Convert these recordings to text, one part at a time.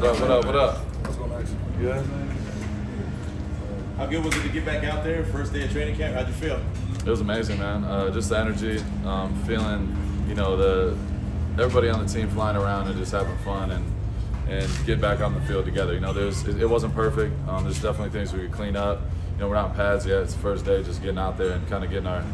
What up? What up? What up? What's going on, Max? Good. How good was it to get back out there? First day of training camp. How'd you feel? It was amazing, man. Just the energy, feeling, everybody on the team flying around and just having fun and get back on the field together. It wasn't perfect. There's definitely things we could clean up. We're not in pads yet. It's the first day, just getting out there and kind of getting our,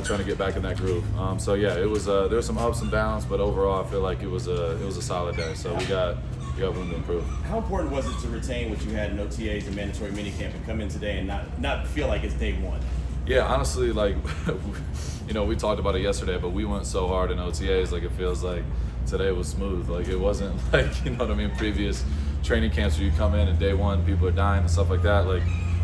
trying to get back in that groove. It was there were some ups and downs, but overall I feel like it was a solid day. So we got room to improve. How important was it to retain what you had in OTAs and mandatory minicamp and come in today and not feel like it's day one? Yeah, honestly, we talked about it yesterday, but we went so hard in OTAs, it feels like today was smooth. It wasn't previous training camps where you come in and day one people are dying and stuff like that.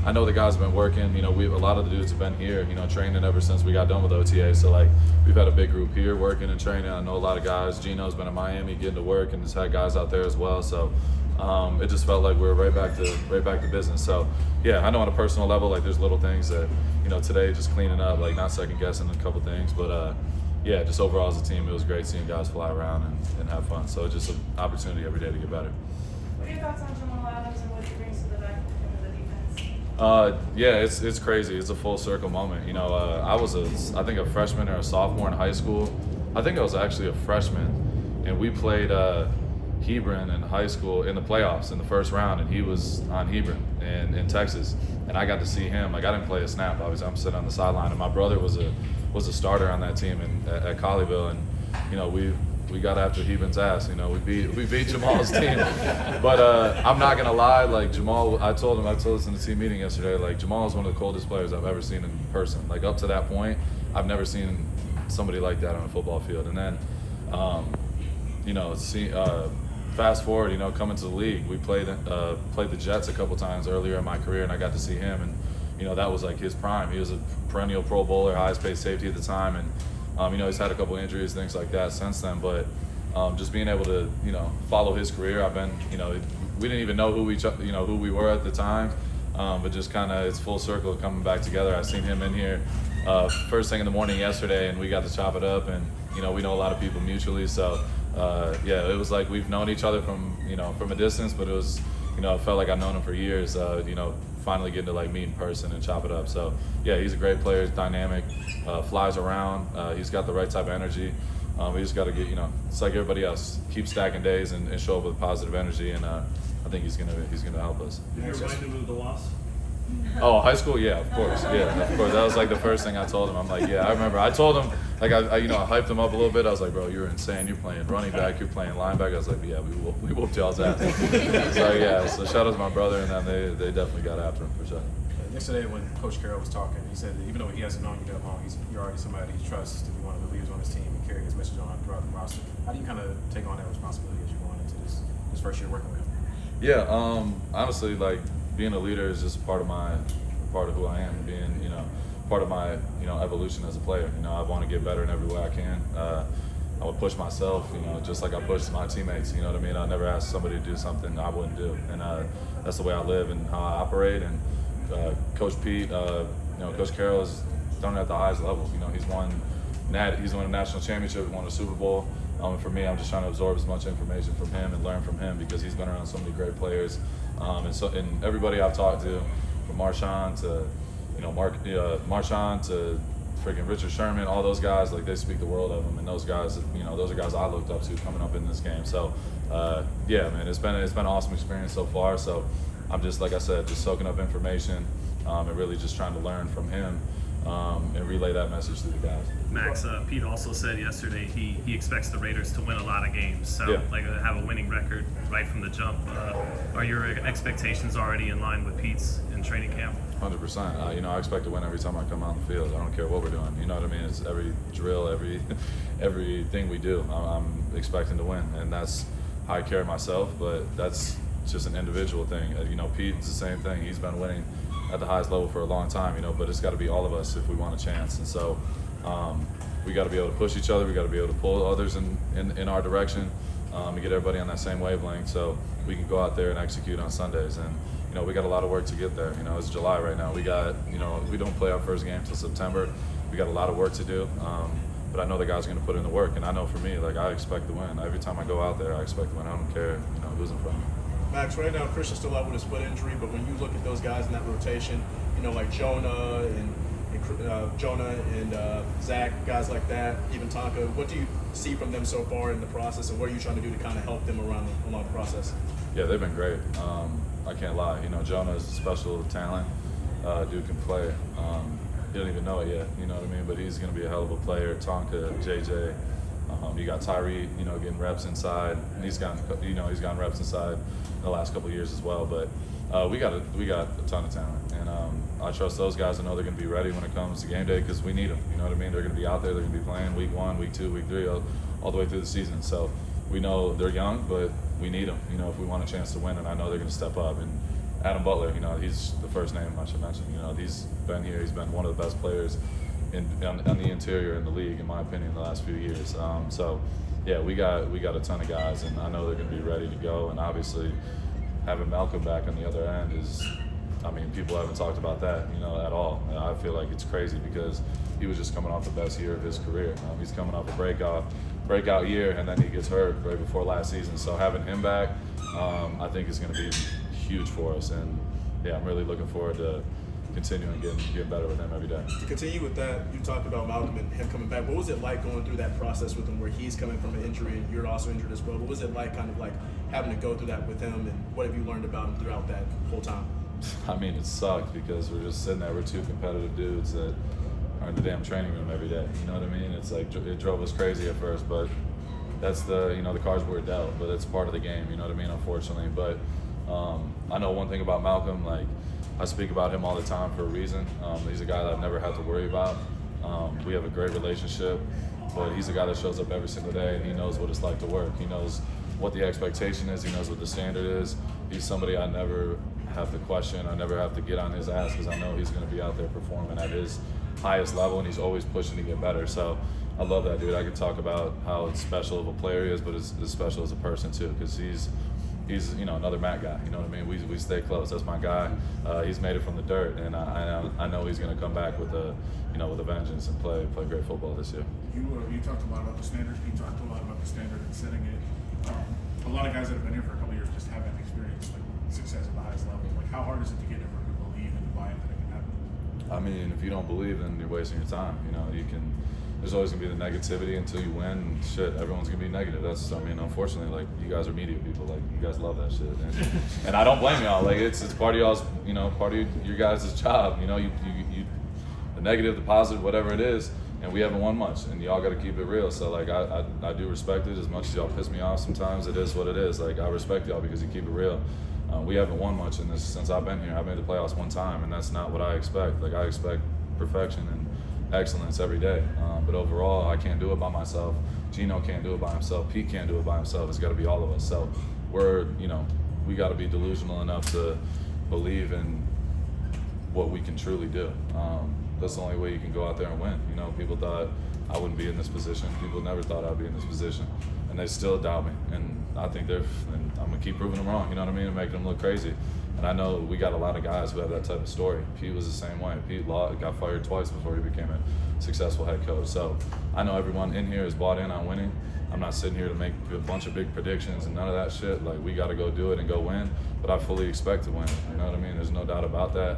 I know the guys have been working. A lot of the dudes have been here, training ever since we got done with OTA. So we've had a big group here working and training. I know a lot of guys. Gino's been in Miami getting to work and just had guys out there as well. So it just felt like we were right back to business. So yeah, I know on a personal level, there's little things that today just cleaning up, not second guessing a couple things, but yeah, just overall as a team, it was great seeing guys fly around and have fun. So it's just an opportunity every day to get better. What are your thoughts on Jamal and what he brings to the back of the defense? Yeah, it's crazy. It's a full circle moment. I was I think a freshman or a sophomore in high school. I think I was actually a freshman, and we played Hebron in high school in the playoffs in the first round, and he was on Hebron in Texas, and I got to see him. I didn't play a snap. Obviously, I'm sitting on the sideline, and my brother was a starter on that team at Colleyville, and we got after Hebron's ass. We beat Jamal's team. But I'm not gonna lie, Jamal, I told this in the team meeting yesterday, Jamal is one of the coldest players I've ever seen in person. Up to that point, I've never seen somebody like that on a football field. And then, fast forward, coming to the league, we played the Jets a couple times earlier in my career, and I got to see him, and that was his prime. He was a perennial Pro Bowler, highest paid safety at the time, and he's had a couple injuries, things like that since then. But just being able to follow his career, I've been we didn't even know who we were at the time, but just kind of it's full circle coming back together. I seen him in here first thing in the morning yesterday, and we got to chop it up, and we know a lot of people mutually, so. Yeah, it was we've known each other from a distance, but it was it felt like I've known him for years. Finally getting to meet in person and chop it up. So yeah, he's a great player. He's dynamic, flies around. He's got the right type of energy. We just got to get it's like everybody else. Keep stacking days and show up with positive energy, and I think he's gonna help us. Did you remind him of the loss? Oh, high school, yeah, of course. That was the first thing I told him. I'm yeah, I remember. I told him I hyped him up a little bit. I was bro, you're insane. You're playing running back. You're playing linebacker. I was yeah, we whooped y'all's ass. So yeah, so shout out to my brother, and then they definitely got after him for sure. Yesterday when Coach Carroll was talking, he said that even though he hasn't known you that long, you're already somebody he trusts to be one of the leaders on his team and carry his message on throughout the roster. How do you kind of take on that responsibility as you're going into this first year working with him? Yeah, honestly, being a leader is just part of who I am. Being, part of my, evolution as a player. I want to get better in every way I can. I would push myself, just like I push my teammates. You know what I mean? I never ask somebody to do something I wouldn't do, and that's the way I live and how I operate. And Coach Pete, Coach Carroll has done it at the highest level. He's won a national championship, won a Super Bowl. And for me, I'm just trying to absorb as much information from him and learn from him because he's been around so many great players. And everybody I've talked to, from Marshawn to Marshawn to freaking Richard Sherman, all those guys, they speak the world of him, and those guys, those are guys I looked up to coming up in this game. So yeah, man, it's been an awesome experience so far. So I'm just, like I said, just soaking up information and really just trying to learn from him and relay that message to the guys. Max, Pete also said yesterday he expects the Raiders to win a lot of games, so Yeah. Have a winning record right from the jump. Are your expectations already in line with Pete's in training camp? 100%. I expect to win every time I come out on the field. I don't care what we're doing. You know what I mean? It's every drill, everything we do. I'm expecting to win, and that's how I carry myself. But that's just an individual thing. Pete's the same thing. He's been winning at the highest level for a long time. But it's got to be all of us if we want a chance. And so we got to be able to push each other. We got to be able to pull others in our direction and get everybody on that same wavelength so we can go out there and execute on Sundays. And we got a lot of work to get there. It's July right now. We got, we don't play our first game till September. We got a lot of work to do. But I know the guys are going to put in the work, and I know for me, I expect to win. Every time I go out there, I expect to win. I don't care, who's in front of me. Max, right now Christian's still out with his foot injury, but when you look at those guys in that rotation, you know, like Jonah and Zach, guys like that, even Tonka, what do you see from them so far in the process, and what are you trying to do to kind of help them along the process? Yeah, they've been great. I can't lie. You know, Jonah is a special talent. Dude can play. He doesn't even know it yet. You know what I mean? But he's going to be a hell of a player. Tonka, JJ. You got Tyree. You know, getting reps inside. And he's gotten reps inside in the last couple of years as well. But we got a ton of talent, and I trust those guys. I know they're going to be ready when it comes to game day because we need them. You know what I mean? They're going to be out there. They're going to be playing week 1, week 2, week 3, all the way through the season. So we know they're young, but we need them. You know, if we want a chance to win, and I know they're going to step up. And Adam Butler, you know, he's the first name I should mention. You know, he's been here. He's been one of the best players on the interior in the league, in my opinion, in the last few years. So, yeah, we got a ton of guys, and I know they're going to be ready to go. And obviously, having Malcolm back on the other end is, I mean, people haven't talked about that, you know, at all. And I feel like it's crazy because he was just coming off the best year of his career. He's coming off a breakout year, and then he gets hurt right before last season. So having him back, I think is going to be huge for us. And yeah, I'm really looking forward to continuing getting better with him every day. To continue with that, you talked about Malcolm and him coming back. What was it like going through that process with him, where he's coming from an injury and you're also injured as well? What was it like, kind of like having to go through that with him, and what have you learned about him throughout that whole time? I mean, it sucked because we're just sitting there. We're two competitive dudes that are in the damn training room every day. You know what I mean? It's like it drove us crazy at first, but that's the cards we're dealt. But it's part of the game. You know what I mean? Unfortunately, but I know one thing about Malcolm. Like, I speak about him all the time for a reason. He's a guy that I've never had to worry about. We have a great relationship, but he's a guy that shows up every single day, and he knows what it's like to work. He knows what the expectation is. He knows what the standard is. He's somebody I never have to question. I never have to get on his ass because I know he's going to be out there performing at his highest level, and he's always pushing to get better. So I love that dude. I could talk about how special of a player he is, but as special as a person too, because he's another Matt guy. You know what I mean? We stay close. That's my guy. He's made it from the dirt, and I know he's going to come back with a vengeance and play great football this year. You talked a lot about the standard. You talked a lot about the standard and setting it. A lot of guys that have been here for a couple of years just haven't experienced like success at the highest level. Like, how hard is it to get everyone to believe and to buy in that it can happen? I mean, if you don't believe, then you're wasting your time. You know, there's always gonna be the negativity until you win. Shit, everyone's gonna be negative. Unfortunately, like, you guys are media people. Like, you guys love that shit, and I don't blame y'all. Like, it's part of y'all's, part of your guys' job. You know, you the negative, the positive, whatever it is. And we haven't won much, and y'all got to keep it real. So, like, I do respect it as much as y'all piss me off sometimes. It is what it is. Like, I respect y'all because you keep it real. We haven't won much in this since I've been here. I've made the playoffs one time, and that's not what I expect. Like, I expect perfection and excellence every day. But overall, I can't do it by myself. Gino can't do it by himself. Pete can't do it by himself. It's got to be all of us. So we got to be delusional enough to believe in what we can truly do. That's the only way you can go out there and win. People thought I wouldn't be in this position. People never thought I'd be in this position, and they still doubt me. And I think and I'm gonna keep proving them wrong. You know what I mean? And making them look crazy. And I know we got a lot of guys who have that type of story. Pete was the same way. Pete got fired twice before he became a successful head coach. So I know everyone in here is bought in on winning. I'm not sitting here to make a bunch of big predictions and none of that shit. Like, we got to go do it and go win. But I fully expect to win. You know what I mean? There's no doubt about that.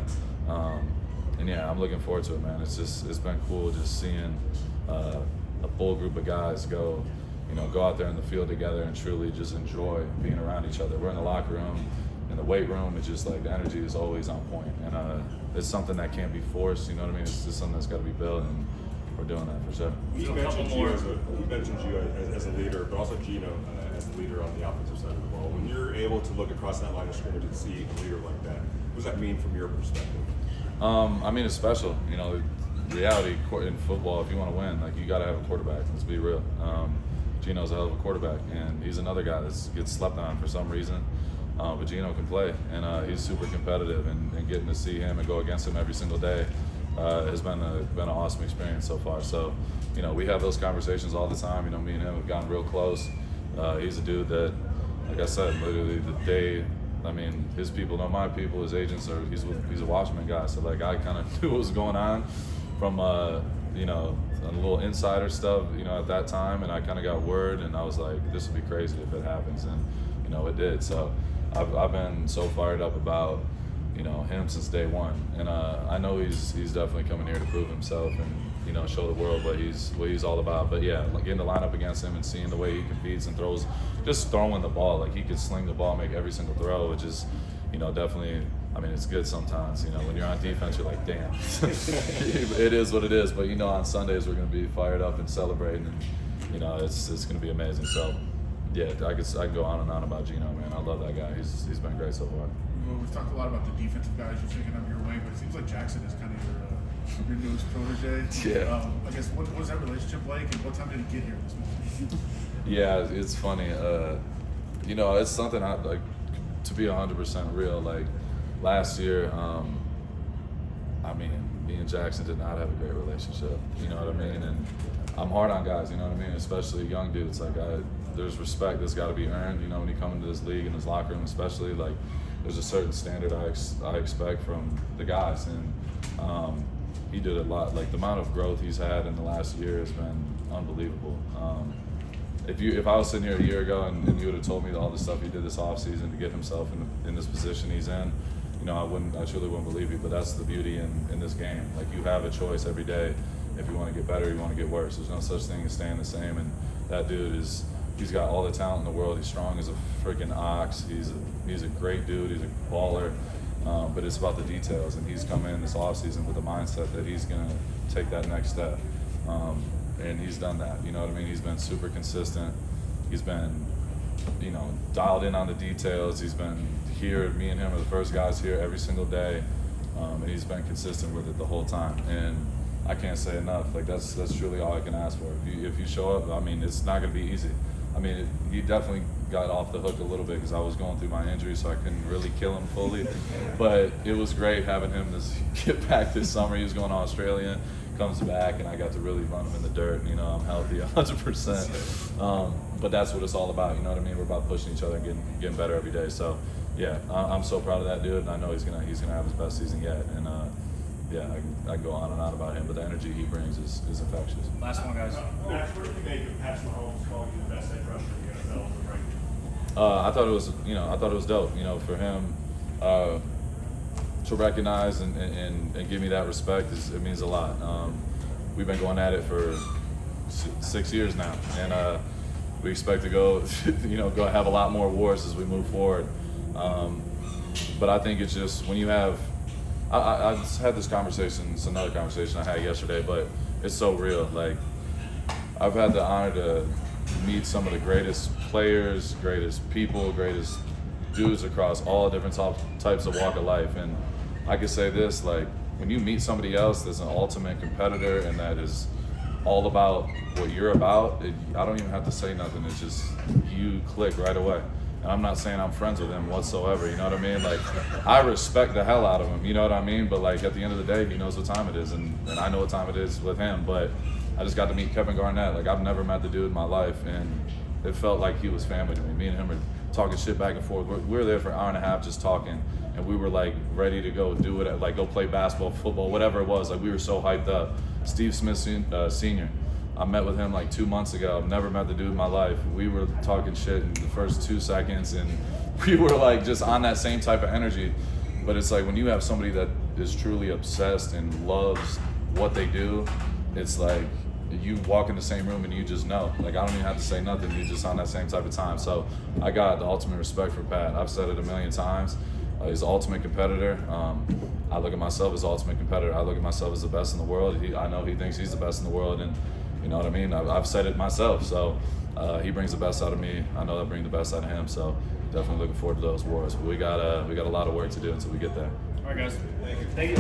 And yeah, I'm looking forward to it, man. It's been cool just seeing a full group of guys go out there in the field together and truly just enjoy being around each other. We're in the locker room, in the weight room. It's just like the energy is always on point, and it's something that can't be forced. You know what I mean? It's just something that's got to be built, and we're doing that for sure. You mentioned you as a leader, but also Gino as the leader on the offensive side of the ball. When you're able to look across that line of scrimmage and see a leader like that, what does that mean from your perspective? I mean, it's special. Reality in football, if you want to win, like, you got to have a quarterback. Let's be real. Gino's a hell of a quarterback, and he's another guy that gets slept on for some reason. But Gino can play, and he's super competitive, and getting to see him and go against him every single day has been an awesome experience so far. So, we have those conversations all the time. Me and him have gotten real close. He's a dude that, like I said, literally the day, his people know my people, his agents he's a Washington guy. So, like, I kind of knew what was going on from, a little insider stuff, at that time. And I kind of got word, and I was like, this would be crazy if it happens. And, it did. So I've been so fired up about, you know, him since day one, and I know he's definitely coming here to prove himself and, you know, show the world what he's all about. But yeah, like getting the lineup against him and seeing the way he competes and throws, just throwing the ball, like he could sling the ball, make every single throw, which is, you know, definitely. I mean, it's good sometimes. You know, when you're on defense, you're like, damn, it is what it is. But you know, on Sundays we're gonna be fired up and celebrating, and you know, it's gonna be amazing. So yeah, I could go on and on about Gino, man. I love that guy. He's been great so far. Well, we've talked a lot about the defensive guys you're taking under your wing, but it seems like Jackson is kind of your newest protege. Yeah. I guess what was that relationship like, and what time did he get here this morning? Yeah, it's funny. You know, it's something I like, to be 100% real. Like last year, I mean, me and Jackson did not have a great relationship. You know what I mean? And I'm hard on guys. You know what I mean? Especially young dudes. Like there's respect that's got to be earned. You know, when you come into this league and this locker room, especially, like there's a certain standard I expect from the guys, and he did a lot. Like the amount of growth he's had in the last year has been unbelievable. If I was sitting here a year ago and you would have told me all the stuff he did this offseason to get himself in this position he's in, you know, I truly wouldn't believe you. But that's the beauty in this game. Like you have a choice every day. If you want to get better, you want to get worse. There's no such thing as staying the same. And that dude he's got all the talent in the world. He's strong as a freaking ox. He's a great dude. He's a baller. But it's about the details. And he's come in this offseason with the mindset that he's gonna take that next step. And he's done that. You know what I mean? He's been super consistent. He's been, you know, dialed in on the details. He's been here. Me and him are the first guys here every single day, and he's been consistent with it the whole time. And I can't say enough. Like that's truly all I can ask for. If you show up, I mean, it's not going to be easy. I mean, he definitely got off the hook a little bit because I was going through my injury, so I couldn't really kill him fully. But it was great having him get back this summer. He was going to Australia. Comes back and I got to really run him in the dirt. You know, I'm healthy 100%. But that's what it's all about. You know what I mean? We're about pushing each other and getting better every day. So yeah, I'm so proud of that dude, and I know he's gonna have his best season yet. And yeah, I go on and on about him, but the energy he brings is infectious. Last one, guys. Max, what did you make of Patrick Mahomes calling you the best edge rusher in the NFL right now? I thought it was dope. You know, for him to recognize and give me that respect it means a lot. We've been going at it for 6 years now, and we expect to go have a lot more awards as we move forward. But I think it's just when you have, I just had this conversation. It's another conversation I had yesterday, but it's so real. Like I've had the honor to meet some of the greatest players, greatest people, greatest dudes across all different types of walk of life, and I could say this, like, when you meet somebody else that's an ultimate competitor and that is all about what you're about, I don't even have to say nothing. It's just, you click right away. And I'm not saying I'm friends with him whatsoever, you know what I mean? Like, I respect the hell out of him, you know what I mean? But, like, at the end of the day, he knows what time it is, and I know what time it is with him. But I just got to meet Kevin Garnett. Like, I've never met the dude in my life, and it felt like he was family to me. Me and him were talking shit back and forth. We were there for an hour and a half just talking, and we were like ready to go do it, like go play basketball, football, whatever it was. Like we were so hyped up. Steve Smith Sr., I met with him like 2 months ago. I've never met the dude in my life. We were talking shit in the first 2 seconds, and we were like just on that same type of energy. But it's like when you have somebody that is truly obsessed and loves what they do, it's like you walk in the same room and you just know. Like, I don't even have to say nothing. You're just on that same type of time. So I got the ultimate respect for Pat. I've said it a million times. He's an ultimate competitor. I look at myself as an ultimate competitor. I look at myself as the best in the world. I know he thinks he's the best in the world, and you know what I mean? I've said it myself. So he brings the best out of me. I know I bring the best out of him. So definitely looking forward to those wars. But we got a lot of work to do until we get there. All right, guys. Thank you.